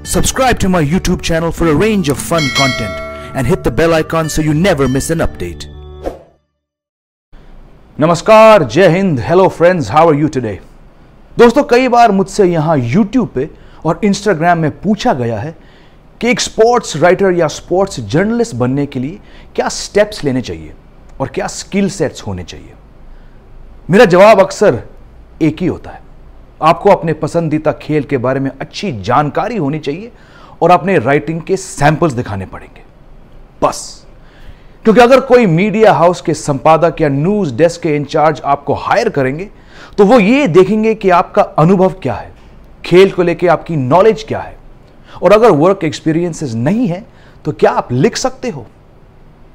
Subscribe to my YouTube channel for a range of fun content and hit the bell icon so you never miss an update. नमस्कार, जय हिंद, hello friends, how are you today. दोस्तों, कई बार मुझसे यहाँ YouTube पे और Instagram में पूछा गया है कि एक स्पोर्ट्स राइटर या स्पोर्ट्स जर्नलिस्ट बनने के लिए क्या स्टेप्स लेने चाहिए और क्या स्किल सेट्स होने चाहिए। मेरा जवाब अक्सर एक ही होता है, आपको अपने पसंदीदा खेल के बारे में अच्छी जानकारी होनी चाहिए और अपने राइटिंग के सैंपल्स दिखाने पड़ेंगे, बस। क्योंकि अगर कोई मीडिया हाउस के संपादक या न्यूज डेस्क के इंचार्ज आपको हायर करेंगे तो वो ये देखेंगे कि आपका अनुभव क्या है, खेल को लेकर आपकी नॉलेज क्या है, और अगर वर्क एक्सपीरियंसेस नहीं है तो क्या आप लिख सकते हो।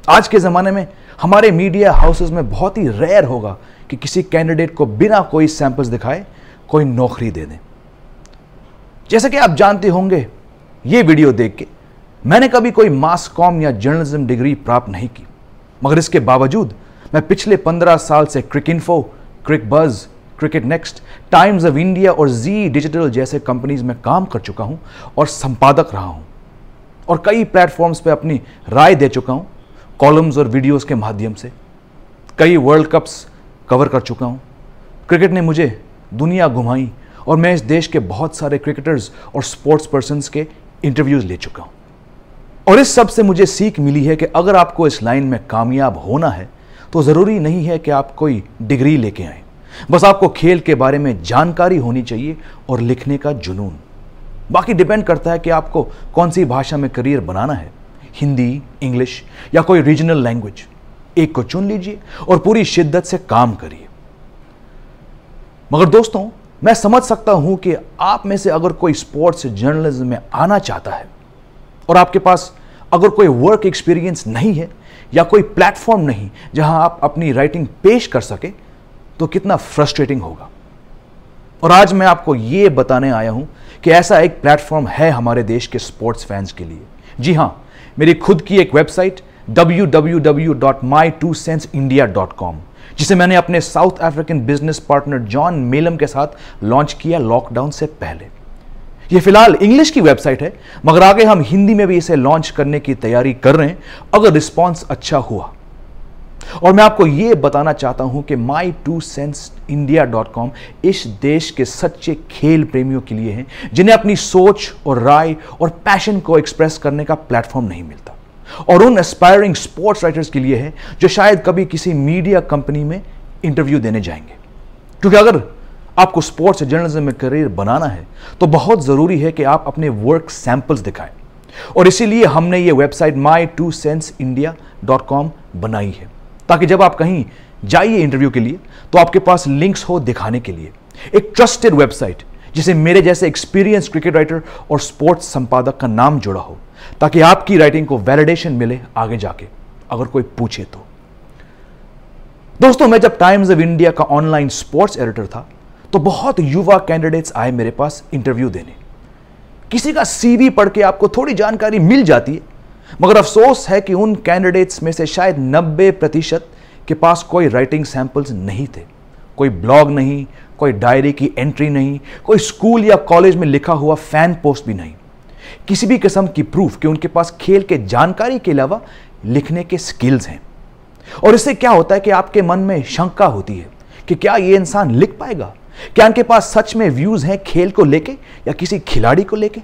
आज के ज़माने में हमारे मीडिया हाउसेस में बहुत ही रेयर होगा कि किसी कैंडिडेट को बिना कोई सैंपल्स दिखाए कोई नौकरी दे दें। जैसे कि आप जानते होंगे, ये वीडियो देख के मैंने कभी कोई मास कॉम या जर्नलिज्म डिग्री प्राप्त नहीं की, मगर इसके बावजूद मैं पिछले 15 साल से Cricinfo, Cricbuzz, cricket next, times of India और जी डिजिटल जैसे कंपनीज में काम कर चुका हूं और संपादक रहा हूं, और कई प्लेटफॉर्म्स पे अपनी राय दे चुका हूं, कॉलम्स और वीडियोस के माध्यम से। कई वर्ल्ड कप्स कवर कर चुका हूं। क्रिकेट ने मुझे दुनिया घुमाई और मैं इस देश के बहुत सारे क्रिकेटर्स और स्पोर्ट्स पर्सन्स के इंटरव्यूज ले चुका हूं। और इस सब से मुझे सीख मिली है कि अगर आपको इस लाइन में कामयाब होना है तो ज़रूरी नहीं है कि आप कोई डिग्री लेके आएँ, बस आपको खेल के बारे में जानकारी होनी चाहिए और लिखने का जुनून। बाकी डिपेंड करता है कि आपको कौन सी भाषा में करियर बनाना है, हिंदी, इंग्लिश या कोई रीजनल लैंग्वेज। एक को चुन लीजिए और पूरी शिद्दत से काम करिए। मगर दोस्तों, मैं समझ सकता हूं कि आप में से अगर कोई स्पोर्ट्स जर्नलिज्म में आना चाहता है और आपके पास अगर कोई वर्क एक्सपीरियंस नहीं है या कोई प्लेटफॉर्म नहीं जहां आप अपनी राइटिंग पेश कर सके, तो कितना फ्रस्ट्रेटिंग होगा। और आज मैं आपको यह बताने आया हूं कि ऐसा एक प्लेटफॉर्म है हमारे देश के स्पोर्ट्स फैंस के लिए। जी हां, मेरी खुद की एक वेबसाइट www.my2centsindia.com, जिसे मैंने अपने south African business partner John melam के साथ लॉन्च किया लॉकडाउन से पहले। यह फिलहाल इंग्लिश की वेबसाइट है, मगर आगे हम हिंदी में भी इसे लॉन्च करने की तैयारी कर रहे हैं अगर रिस्पॉन्स अच्छा हुआ। और मैं आपको यह बताना चाहता हूं कि my2centsindia.com इस देश के सच्चे खेल प्रेमियों के लिए है, जिन्हें अपनी सोच और राय और पैशन को एक्सप्रेस करने का प्लेटफॉर्म नहीं मिलता, और उन एस्पायरिंग स्पोर्ट्स राइटर्स के लिए है जो शायद कभी किसी मीडिया कंपनी में इंटरव्यू देने जाएंगे। क्योंकि अगर आपको स्पोर्ट्स जर्नलिज्म में करियर बनाना है तो बहुत ज़रूरी है कि आप अपने वर्क सैंपल्स दिखाएं, और इसीलिए हमने ये वेबसाइट my2centsindia.com बनाई है, ताकि जब आप कहीं जाइए इंटरव्यू के लिए तो आपके पास लिंक्स हो दिखाने के लिए। एक ट्रस्टेड वेबसाइट जिसे मेरे जैसे एक्सपीरियंस क्रिकेट राइटर और स्पोर्ट्स संपादक का नाम जुड़ा हो, ताकि आपकी राइटिंग को वैलिडेशन मिले आगे जाके अगर कोई पूछे तो। दोस्तों, मैं जब टाइम्स ऑफ इंडिया का ऑनलाइन स्पोर्ट्स एडिटर था तो बहुत युवा कैंडिडेट्स आए मेरे पास इंटरव्यू देने। किसी का सीवी पढ़ के आपको थोड़ी जानकारी मिल जाती है, मगर अफसोस है कि उन कैंडिडेट्स में से शायद 90% के पास कोई राइटिंग सैंपल्स नहीं थे। कोई ब्लॉग नहीं, कोई डायरी की एंट्री नहीं, कोई स्कूल या कॉलेज में लिखा हुआ फैन पोस्ट भी नहीं, किसी भी किस्म की प्रूफ कि उनके पास खेल के जानकारी के अलावा लिखने के स्किल्स हैं। और इससे क्या होता है कि आपके मन में शंका होती है कि क्या ये इंसान लिख पाएगा, क्या उनके पास सच में व्यूज हैं खेल को लेके या किसी खिलाड़ी को लेके।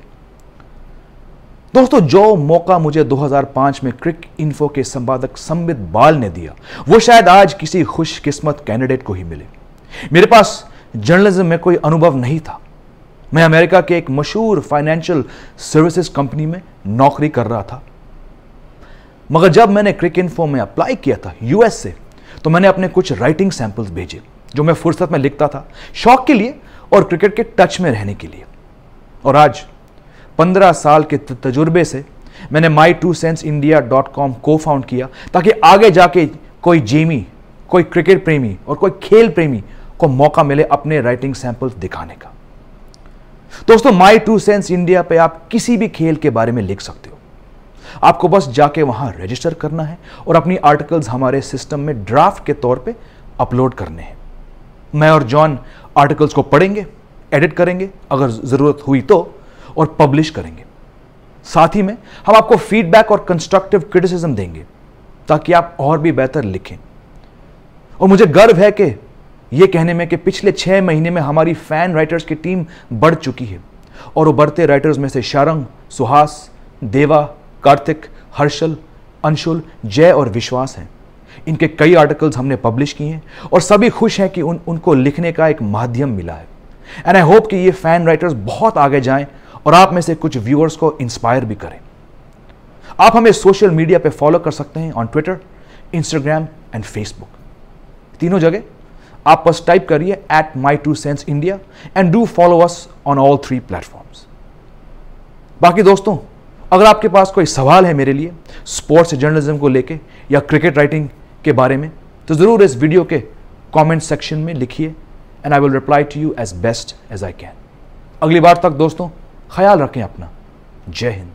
दोस्तों, जो मौका मुझे 2005 में क्रिकइन्फो के संपादक संबित बाल ने दिया, वो शायद आज किसी खुशकिस्मत कैंडिडेट को ही मिले। मेरे पास जर्नलिज्म में कोई अनुभव नहीं था। मैं अमेरिका के एक मशहूर फाइनेंशियल सर्विसेज कंपनी में नौकरी कर रहा था, मगर जब मैंने क्रिकइन्फो में अप्लाई किया था यूएस से, तो मैंने अपने कुछ राइटिंग सैंपल्स भेजे जो मैं फुर्सत में लिखता था, शौक के लिए और क्रिकेट के टच में रहने के लिए। और आज 15 साल के तजुर्बे से मैंने my2centsindia.com को फाउंड किया, ताकि आगे जाके कोई जेमी, कोई क्रिकेट प्रेमी और कोई खेल प्रेमी को मौका मिले अपने राइटिंग सैंपल्स दिखाने का। दोस्तों, my2centsindia पे आप किसी भी खेल के बारे में लिख सकते हो। आपको बस जाके वहां रजिस्टर करना है और अपनी आर्टिकल्स हमारे सिस्टम में ड्राफ्ट के तौर पे अपलोड करने हैं। मैं और जॉन आर्टिकल्स को पढ़ेंगे, एडिट करेंगे अगर ज़रूरत हुई तो, और पब्लिश करेंगे। साथ ही में हम आपको फीडबैक और कंस्ट्रक्टिव क्रिटिसिज्म देंगे ताकि आप और भी बेहतर लिखें। और मुझे गर्व है कि यह कहने में कि पिछले 6 महीने में हमारी फैन राइटर्स की टीम बढ़ चुकी है और उभरते राइटर्स में से शारंग, सुहास, देवा, कार्तिक, हर्षल, अंशुल, जय और विश्वास हैं। इनके कई आर्टिकल्स हमने पब्लिश किए हैं और सभी खुश हैं कि उनको लिखने का एक माध्यम मिला है। एंड आई होप कि ये फैन राइटर्स बहुत आगे जाएं और आप में से कुछ व्यूअर्स को इंस्पायर भी करें। आप हमें सोशल मीडिया पे फॉलो कर सकते हैं on Twitter, Instagram and Facebook. तीनों जगह आप बस टाइप करिए @my2centsindia and do follow us on all 3 platforms. बाकी दोस्तों, अगर आपके पास कोई सवाल है मेरे लिए स्पोर्ट्स जर्नलिज्म को लेके या क्रिकेट राइटिंग के बारे में, तो जरूर इस वीडियो के कमेंट सेक्शन में लिखिए and I will reply to you as best as I can. अगली बार तक दोस्तों, ख्याल रखें अपना। जय हिंद।